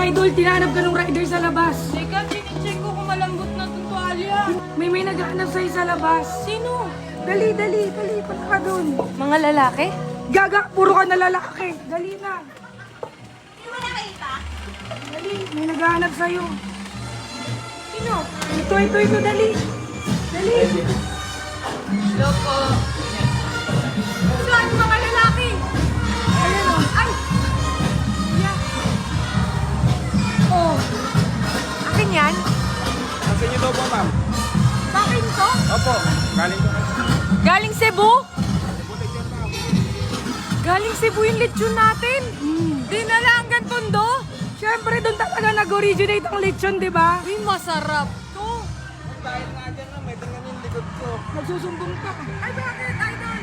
idol, tinahanap ka ng rider sa labas. Teka, chinicheck ko kung malambot na itong tuwalya. May naghahanap sa'yo sa labas. Sino? Dali, punta ka doon. Mga lalaki? Gaga, puro ka na lalaki. Dali na. Hindi mo nakita? Dali, may naghahanap sa'yo. Sino? Ito, dali. Dali. Loko. Saan mga lalaki? Ayan o. Ay! Yeah. Oh. Akin yan? Nasa inyo daw po, ma'am? Akin to? Opo, galing ko. Galing Cebu? Galing Cebu yung lechon natin. Dinala hanggang Tondo. Siyempre, doon talaga nag-originate ang lechon, di ba? Uy, masarap to. Dahil nga dyan, ma'am, may tingnan yung likod ko. Nagsusumbong ka. Ay, bakit, idol?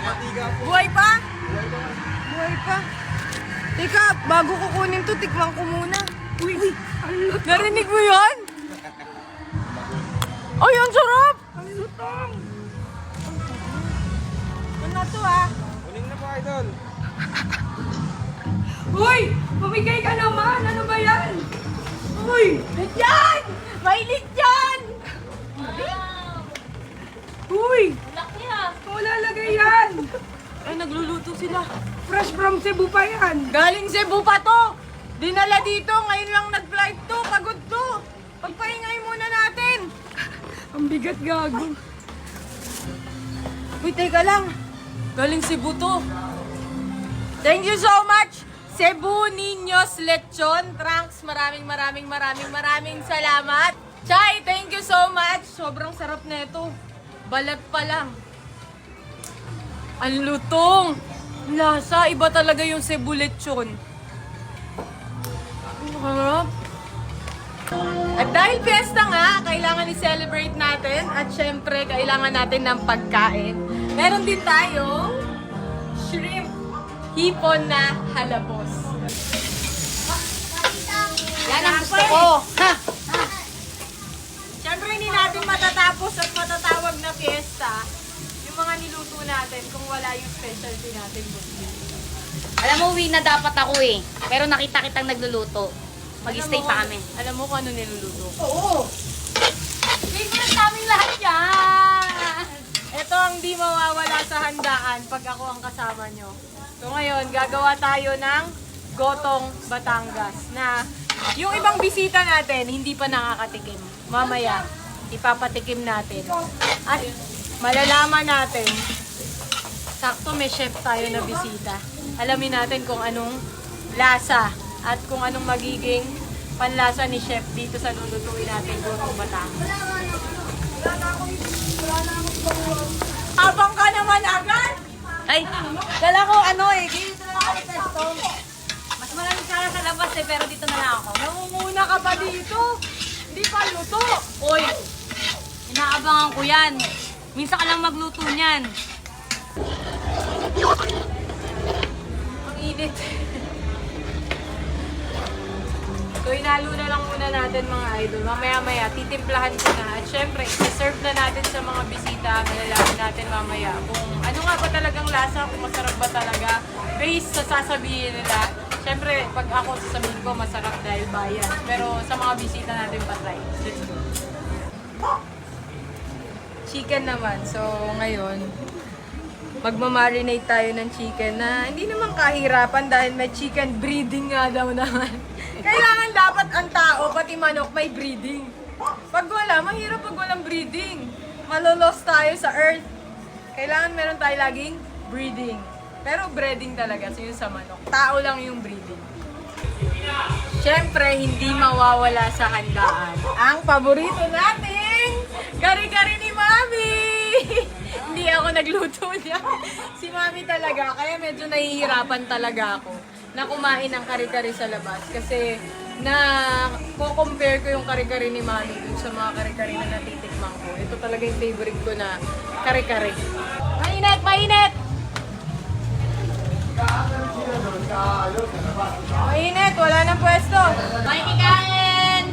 Patiga po. Buhay pa? Buhay pa. Teka, bago kukunin to, tikman ko muna. Uy, ang lutong. Narinig mo yun? Ay, ang sarap! Ang lutong. Ano to ah? Uling na po, idol. Uy, pumigay ka naman. Ano ba yan? Uy, Yan! May lechon! uy. Laki ah. Wala lagay yan. Ay, nagluluto sila. Fresh from Cebu pa yan. Galing Cebu pa to! Dinala dito, ngayon lang nag-flight to, pagod to! Pagpahingay muna natin! Ang bigat gago. Uy, teka lang. Galing Cebu to. Thank you so much, Cebu Niños Lechon. Trunks, maraming salamat. Chay, thank you so much. Sobrang sarap na ito. Balat pa lang. Ang lutong. Lasa, iba talaga yung Cebu Lechon. Ang harap. At dahil fiesta nga, kailangan i-celebrate natin at syempre kailangan natin ng pagkain. Meron din tayong shrimp hipon na halabos. Yan ang gusto ko. Ha? Syempre hindi natin matatapos at matatawag na fiesta yung mga niluto natin kung wala yung specialty natin. Alam mo, uwi na dapat ako eh. Pero nakita kitang nagluluto. Mag-stay pa kami. Alam mo kung ano niluluto ko? Oo. Favorite namin lahat yan. Ito ang di mawawala sa handaan pag ako ang kasama nyo. So ngayon, gagawa tayo ng Gotong Batangas na yung ibang bisita natin hindi pa nakakatikim. Mamaya, ipapatikim natin. At malalaman natin, sakto may chef tayo na bisita. Alamin natin kung anong lasa at kung anong magiging panlasa ni chef dito sa lulutuin natin Gotong Batangas. Abang ka naman agad! Ay, kala ko ano eh. Dito na ako sa pesto. Mas maraming sana sa labas eh, pero dito na lang ako. Nangunguna ka pa dito! Hindi pa luto! Uy, inaabangan ko yan. Minsan ka lang magluto niyan. Ang init. So, inalo na lang muna natin mga idol. Mamaya-maya, titimplahan ko na. At syempre, i-serve na natin sa mga bisita. Malalaman natin mamaya kung ano nga ba talagang lasa, kung masarap ba talaga. Based sa sasabihin nila. Syempre, pag ako sasabihin ko, masarap dahil bayan. Pero sa mga bisita natin, patry. Let's go. Chicken naman. So, ngayon, magmamarinate tayo ng chicken na hindi naman kahirapan dahil may chicken breeding nga daw naman. Kailangan dapat ang tao, pati manok, may breeding. Pag wala, mahirap pag walang breeding. Malolos tayo sa earth. Kailangan meron tayo laging breeding. Pero breeding talaga, so yun sa manok. Tao lang yung breeding. Siyempre, hindi mawawala sa handaan ang paborito nating kari-kari ni Mami! Hindi ako nagluto niya. Si Mami talaga, kaya medyo nahihirapan talaga ako na kumain ng kari-kari sa labas. Kasi na ko-compare ko yung kari-kari ni Mami dun sa mga kari-kari na natitikman ko. Ito talaga yung favorite ko na kari-kari. Mainit! Mainit! Mainit! Wala nang pwesto! May kikain!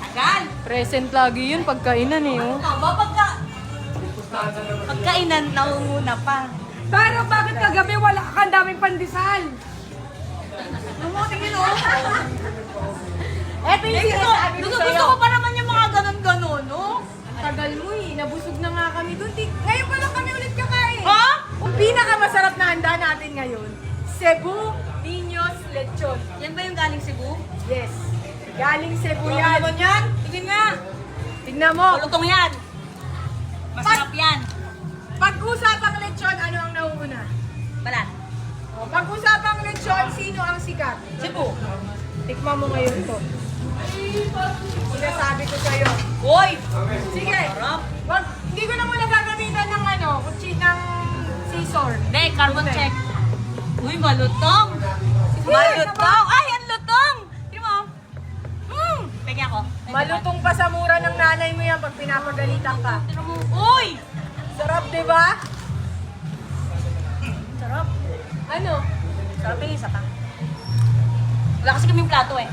Agad! Present lagi yun, pagkainan eh. Oh. Pagkainan, naunguna pa. Pero bakit kagabi wala kang daming pandesal? Tingin o. yung sinasabi ko Gusto sa'yo. ko pa naman yung mga ganon-ganon, no? Tagal mo eh. Nabusog na nga kami dun. Ngayon pa lang kami ulit kakain. Ha? Ang pinakamasarap na handa natin ngayon, Cebu Niños Lechon. Yan ba yung galing Cebu? Yes. Galing Cebu Ano yan. naman yan? Tingin nga. Tignan mo. Malutong yan. Masarap yan. Pag-usapang lechon, ano ang nauuna? Balat. Pag-usapang lechon, sino ang sikat? Cebu. Tikman mo ngayon to. Sinasabi ko sa'yo. Uy! Sige. Sarap. Hindi ko na muna gagamitan ng ng scissor. Hindi, carbon Okay. check. Uy, malutong. Malutong. Ay, ang lutong. Tingnan mo. Pegi ako. Malutong pa sa mura ng nanay mo yan pag pinapagalitan ka. Tingnan mo. Uy! Sarap, di ba? Sarap. Ano? Sarap yung isa pa. Wala kasi kaming plato eh.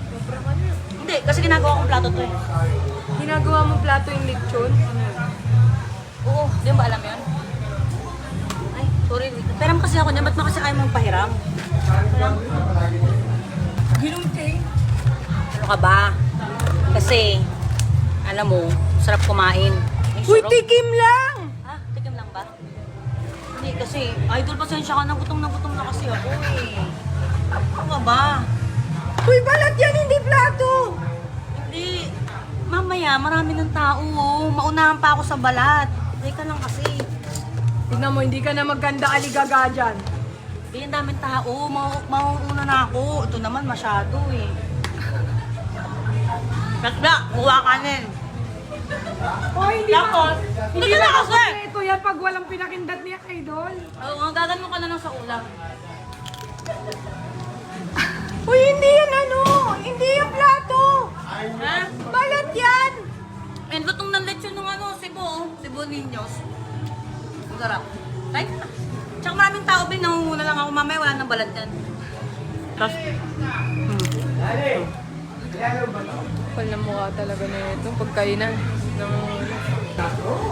Sobrang ano? Hindi, kasi ginagawa kong plato to eh. Ginagawa mo plato yung lechon? Oo, di ba alam yun? Ay, sorry. Peram kasi ako niya, ba't mo kasi kayo mong pahiram? Walang. Ginunting? Ano ka ba? Kasi, alam mo, sarap kumain. Ay, Uy, sarap. tikim lang! Ha? Tikim lang ba? Hindi, kasi, idol, pasensya ka, nagutom na kasi ako eh. Ano ka ba? Uy, balat yan, hindi plato! Hindi. Mamaya, marami ng tao oh. Maunahan pa ako sa balat. Teka lang kasi. Tignan mo, hindi ka na maganda aligaga dyan. Hindi, ang daming tao. Mauuna na ako. Ito naman masyado eh. Kakda, kuha kanin. Uy, hindi Tapos, Hindi teka na lang kasi. ito yan pag walang pinakindat niya, idol. Oo, gagan mo ka na lang sa ulam. Uy, hindi yan ano! Hindi yung plato! Ha? Balat yan! And lutong ng lechon ng ano, Cebu, oh. Cebu Niños. Ang sarap. Like, tsaka maraming tao ba, nangunguna lang ako. Mamaya wala nang balat yan. Tapos, Kapal na mukha talaga na ito. Pagkainan.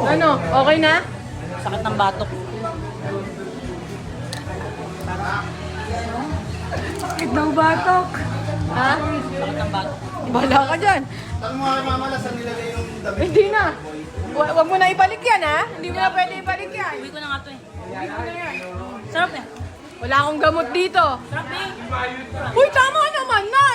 Ano? Okay na? sakit ng batok. Sakit daw batok. Ha? Sakit ng batok. Bala ka dyan. Hindi na. Huwag mo na ibalik yan, ha? Hindi mo na pwede ibalik yan. Uwi ko na nga to eh. Ibalik mo na yan. Sarap eh. Wala akong gamot dito. Sarap eh. Uy, tama naman na.